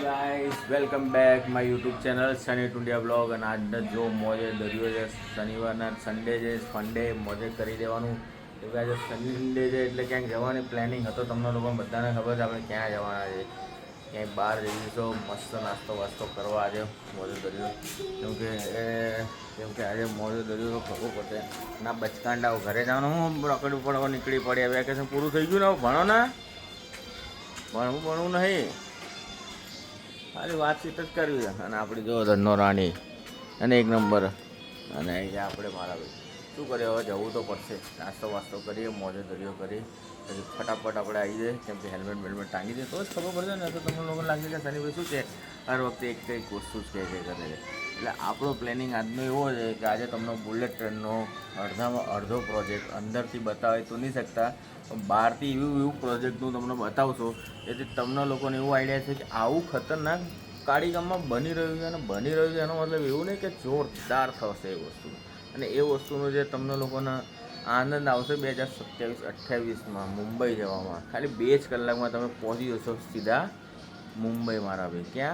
Guys welcome back my YouTube channel Sunny Tundiya blog. અને આજનો જો મોજે દરિયો છે, શનિવારના સન્ડે છે, ફંડે મોજે કરી દેવાનું. તો આજે સન્ડે છે એટલે ક્યાંક જવાની પ્લાનિંગ હતો. તમને લોકો બધાને ખબર છે આપણે ક્યાં જવાના છે. ક્યાંય બહાર જઈએ તો મસ્ત નાસ્તો વાસ્તો કરવા આજે મોજે દરિયો. કેમ કે આજે મોજે દરિયો તો કરવો પડશે. ના બચકાંડા ઘરે જવાનું હું રખડવું પડવા નીકળી પડ્યા. વેકેશન પૂરું થઈ ગયું ને, ભણો ને, ભણવું નહીં, ખાલી વાતચીત જ કરવી છે. અને આપણી જો ધનનો રાણી અને એક નંબર. અને અહીંયા આપણે મારા ભાઈ શું કરીએ, હવે જવું તો પડશે. નાસ્તો વાસ્તો કરીએ, મોજે દરિયો કરી પછી ફટાફટ આપણે આવી જઈએ. કેમ કે હેલ્મેટ બેલ્મેટ ટાંગી દે તો જ ખબર પડશે ને. તો તમને લોકોને લાગે કે શનિભાઈ શું છે, હર વખતે એક કંઈક વસ્તુ જ કહે કરે છે. એટલે આપણો પ્લેનિંગ આજનો એવો છે કે આજે તમને બુલેટ ટ્રેનનો અડધામાં અડધો પ્રોજેક્ટ અંદરથી બતાવી તો નહીં શકતા, બહારથી એવું પ્રોજેક્ટનું તમને બતાવશો જેથી તમને લોકોને એવું આઈડિયા છે કે આવું ખતરનાક કાળીગામમાં બની રહ્યું છે. અને બની રહ્યું છે એનો મતલબ એવું નહીં કે જોરદાર થશે એ વસ્તુ. અને એ વસ્તુનો જે તમને લોકોને આનંદ આવશે 2027-28માં મુંબઈ જવામાં. ખાલી 2 જ કલાકમાં તમે પહોંચી જશો સીધા मुंबई. मारा भाई क्या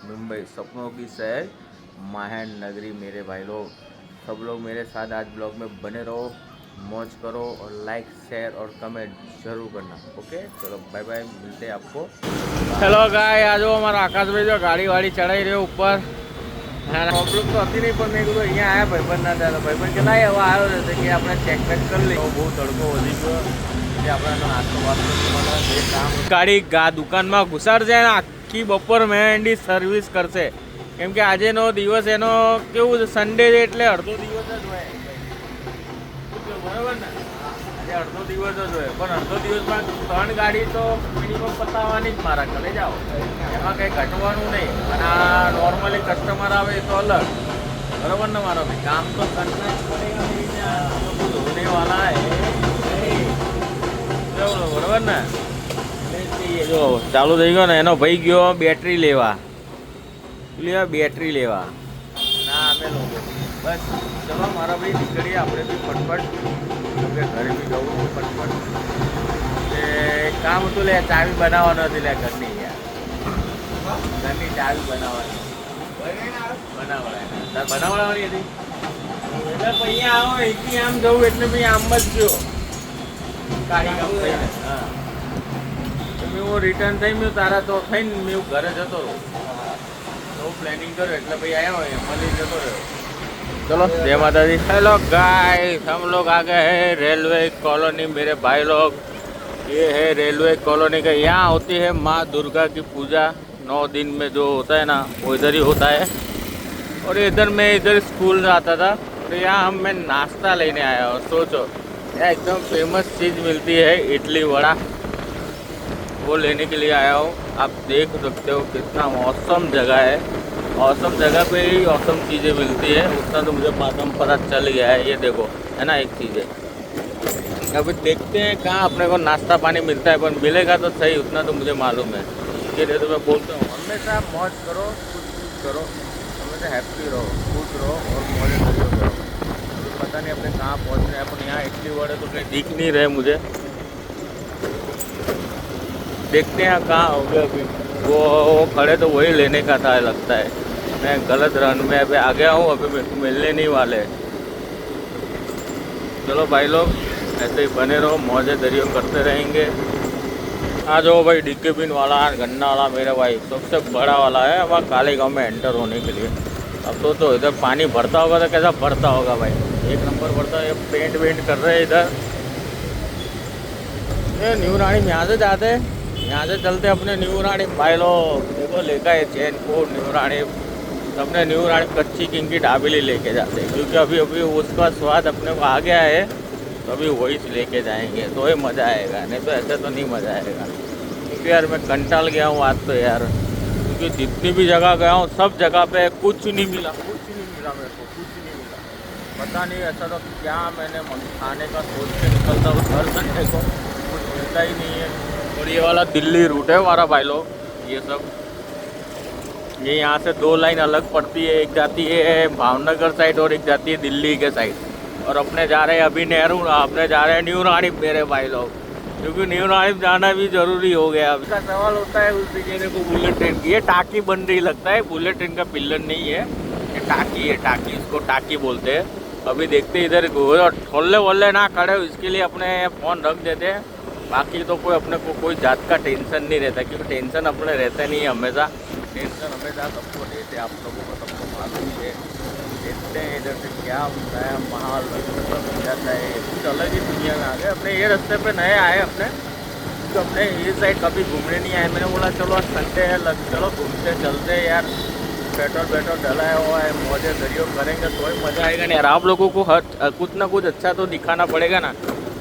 मुंबई, सपनों की शहर, माहन नगरी. मेरे भाई लोग सब लोग मेरे साथ आज ब्लॉग में बने रहो, मौज करो और लाइक शेयर और कमेंट जरूर करना. ओके चलो बाय बाय, मिलते हैं आपको. चलो गाय आज हमारा आकाश भाई जो गाड़ी वाड़ी चढ़ाई रहे ऊपर. प्रॉब्लम तो હતી નહીં, પણ મેં કીધું અહીંયા આવ્યા ભાઈબંધ ના થાય. ભાઈબંધ કે લાય હવે આવ્યો છે કે આપણે ચેક બેક કરી લઈએ. બહુ તડકો વધી ગયો એટલે આપણે નાસ્તો વાસ્તો ગાડી દુકાનમાં ઘુસાડશે અને આખી બપોર મહેંદી સર્વિસ કરશે. કેમ કે આજેનો દિવસ એનો કેવું છે, સન્ડે છે એટલે અડધો દિવસ જ હોય. બરાબર ને, આજે અડધો દિવસ જ હોય, પણ અડધો દિવસમાં 3 ગાડી તો મિનિમમ પતાવવાની જ મારા ઘરે જાઓ. એમાં કંઈ ઘટવાનું નહીં. અને આ નોર્મલી કસ્ટમર આવે એ તો અલગ. બરાબર ને મારો ભાઈ, કામ તો કરના જ પડેગા. ધોને વાલા બરાબર ને. જો ચાલુ થઈ ગયો ને, એનો ભાઈ ગયો બેટરી લેવા. બેટરી લેવા ના અમે લોકો બસ ચલો મારા ભાઈ નીકળીએ આપણે બી ફટફટ. કે ઘરે બી જવું ફટફટ. એ કામ હતું લે, ચાવી બનાવવાનો હતી લે ઘરની. યાર ઘરની ચાવી બનાવવાની બનાવવાની હતી. એટલે અહીંયા આવો અહીંથી આમ જવું એટલે ભાઈ આમ જ ગયો કાઢી કામ થઈને. હા મેં હું રિટર્ન થઈ મેં તારા તો થઈને મેં ઘરે જતો રહું. प्लानिंग करो એટલે ભાઈ आया હોય મળી જતો રહ્યો. चलो जय माता दी. हेलो गाइस, हम लोग आ गए हैं रेलवे कॉलोनी. मेरे भाई लोग, ये है रेलवे कॉलोनी का. यहाँ होती है माँ दुर्गा की पूजा. 9 दिन में जो होता है ना वो इधर ही होता है. और इधर मैं इधर स्कूल जाता था. और यहाँ हम मैं नाश्ता लेने आया हूँ. सोचो यहाँ एकदम फेमस चीज़ मिलती है इडली वड़ा, वो लेने के लिए आया हूँ. आप देख सकते हो कितना औसम जगह है. औसम जगह पे ही औसम चीज़ें मिलती है. उतना तो मुझे मालूम पता चल गया है. ये देखो है ना, एक चीज़ है. अभी देखते हैं कहाँ अपने को नाश्ता पानी मिलता है, पर मिलेगा तो सही, उतना तो मुझे मालूम है. इसके लिए तो मैं बोलता हूँ हमेशा मौज करो, कुछ करो, हमेशा हैप्पी रहो, खुश रहो और मौज करो. पता नहीं अपने कहाँ पहुँच रहे हैं. अपन यहाँ इडली वड़े तो कहीं दिख नहीं रहे मुझे. देखते हैं कहाँ हो गया. अभी वो खड़े तो वही लेने का था लगता है. मैं गलत रन में अभी आ गया हूँ. अभी मेरे को मिलने नहीं वाले. चलो भाई लोग ऐसे ही बने रहो, मौजे दरियो करते रहेंगे. आ जाओ भाई, डीके बिन वाला गन्ना वाला मेरा भाई सबसे बड़ा वाला है वहाँ काले गाँव में एंटर होने के लिए. अब तो इधर पानी भरता होगा तो कैसा भरता होगा भाई, एक नंबर भरता है. पेंट वेंट कर रहे हैं इधर. ये न्यू रानी में यहाँ से जाते हैं, यहाँ से चलते अपने न्यू रानी. भाई लोग देखो लेकर है चैनपुर न्यू रानी. अपने न्यू रानी कच्ची किंग की ढाबेली लेके जाते हैं, क्योंकि अभी उसका स्वाद अपने को आ गया है. तो अभी वही लेके जाएंगे तो ही मज़ा आएगा, नहीं तो ऐसे तो नहीं मज़ा आएगा. क्योंकि यार मैं कंटाल गया हूँ आज तो यार. क्योंकि जितनी भी जगह गया हूँ सब जगह पे कुछ नहीं मिला मेरे को, कुछ नहीं मिला. पता नहीं ऐसा तो क्या मैंने खाने का सोच के निकलता हूँ हर संडे को, कुछ मिलता ही नहीं है. और ये वाला दिल्ली रूट है हमारा भाई लोग. ये सब ये यहाँ से 2 लाइन अलग पड़ती है. एक जाती है भावनगर साइड और एक जाती है दिल्ली के साइड. और अपने जा रहे हैं अभी नेहरू, अपने जा रहे हैं न्यू रानी मेरे भाई लोग. क्योंकि न्यू नाइफ जाना भी जरूरी हो गया। अब इसका सवाल होता है उस जगह को बुलेट ट्रेन की, ये टाकी बन रही लगता है, बुलेट ट्रेन का पिलर नहीं है, ये टाकी है, टाकी, इसको टाकी बोलते हैं। अभी देखते इधर ठोले वोले ना खड़े, इसके लिए अपने फ़ोन रख देते हैं। बाकी तो कोई अपने को कोई जात का टेंशन नहीं रहता, क्योंकि टेंशन अपने रहता नहीं है हमेशा, टेंशन हमेशा सबको देते, आप लोगों को सबको मालूम ही है। देखते हैं इधर से क्या नया माहौल बन जाता है, कुछ अलग ही दुनिया में आ गए। अपने ये रास्ते पे नए आए अपने, तो अपने ये साइड कभी घूमने नहीं आए। मैंने बोला चलो आज संडे है, चलो घूमते चलते हैं यार, पेट्रोल वेट्रोल डलाया हुआ है, मौजे दरियो करेंगे तो ही मज़ा आएगा। नहीं यार, आप लोगों को हर कुछ ना कुछ अच्छा तो दिखाना पड़ेगा ना,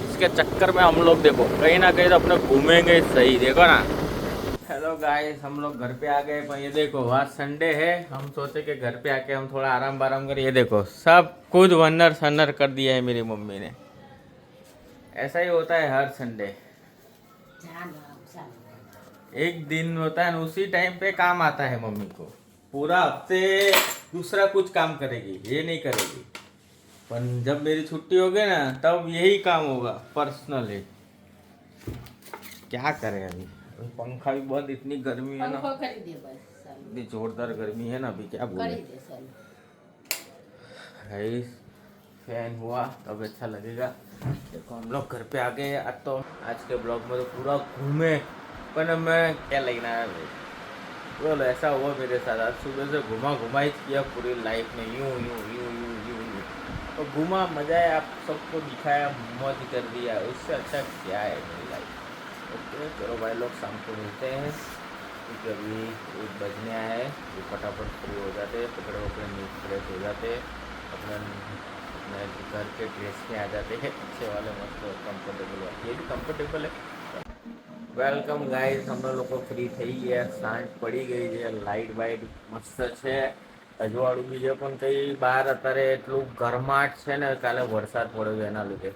इसके चक्कर में हम लोग देखो कहीं ना कहीं तो अपने घूमेंगे सही, देखो ना। हेलो गाइस, हम लोग घर पे आ गए, पर ये देखो आज संडे है, हम सोचे कि घर पे आके हम थोड़ा आराम वाराम करें। ये देखो सब कुछ वनर सनर कर दिया है मेरी मम्मी ने। ऐसा ही होता है हर संडे, एक दिन होता है उसी टाइम पे काम आता है मम्मी को। पूरा हफ्ते दूसरा कुछ काम करेगी, ये नहीं करेगी, पर जब मेरी छुट्टी होगी ना तब यही काम होगा पर्सनली। क्या करें अभी, पंखा भी बहुत, इतनी गर्मी है ना, इतनी जोरदार गर्मी है ना, अभी क्या बोले। फैन हुआ तब अच्छा लगेगा। देखो हम लोग घर पे आ गए। आज तो आज के ब्लॉग में तो पूरा घूमे, पर मैं क्या लेना है बोलो, ऐसा हुआ मेरे साथ। आज सुबह से घुमा घुमा ही किया पूरी लाइफ में, यूं यूं यूं यूं यूं यूं, तो घुमा, मजा है, आप सबको दिखाया, मौज कर दिया, उससे अच्छा क्या है मेरी लाइफ। ओके चलो भाई लोग, शाम को मिलते हैं, क्योंकि अभी 1 बजने आए हैं, तो फटाफट फ्री हो जाते, कपड़े वपड़े नीट फ्रेश हो जाते, अपने घर के ड्रेस में आ जाते हैं, अच्छे वाले मस्त कंफर्टेबल वाले, ये भी कंफर्टेबल है। વેલકમ ગાઈઝ, અમે લોકો ફ્રી થઈ ગયા, સાંજ પડી ગઈ છે, લાઇટ બાઇટ મસ્ત છે, અજવાળું બી છે, પણ કંઈ બહાર અત્યારે એટલું ગરમાટ છે ને, કાલે વરસાદ પડ્યો છે એના લીધે,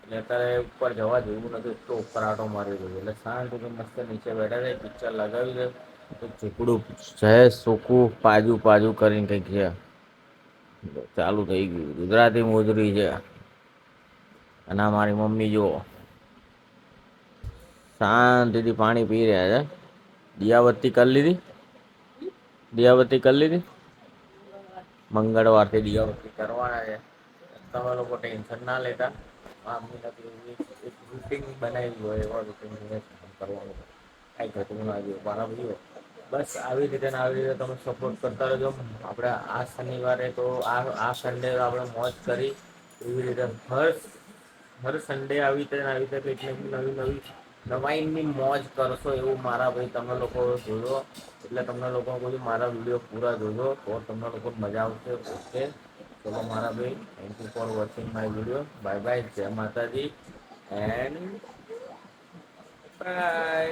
એટલે અત્યારે ઉપર જવા જેવું નથી, એટલો ઉકળાટો મારી રહ્યો છે, એટલે શાંત મસ્ત નીચે બેઠા છે, પિક્ચર લગાવ્યું છે, તો ચીકડું છે સૂકું પાજુ પાજુ કરીને કંઈક છે, ચાલુ થઈ ગયું, ગુજરાતી મોજરી છે, અને મારી મમ્મી જુઓ શાંતિથી પાણી પી રહ્યા છે। દિયાબત્તી કરી લીધી, દિયાબત્તી કરી લીધી, મંગળવારથી દિયાબત્તી કરવાના છે, તમે લોકો ટેન્શન ના લેતા, મમ્મી એક રૂટીન બનાવી હોય, એવા રૂટીન કરવાનું, કાંઈ ઘટવું ના જોઈએ, બરાબર જોઈએ। બસ આવી રીતે ને આવી રીતે તમે સપોર્ટ કરતા રહેજો। આપણે આ શનિવારે તો આ સન્ડે આપણે મોજ કરી, એવી રીતે હર સન્ડે આવી રીતે કંઈક નવી નવી નવાઈની મોજ કરશો, એવું મારા ભાઈ તમે લોકો જોજો, એટલે તમને લોકો બધું મારા વિડીયો પૂરા જોજો તો તમને લોકો મજા આવશે। ઓકે ચલો મારા ભાઈ, thank you for watching my video, bye bye, જય માતાજી એન્ડ બાય।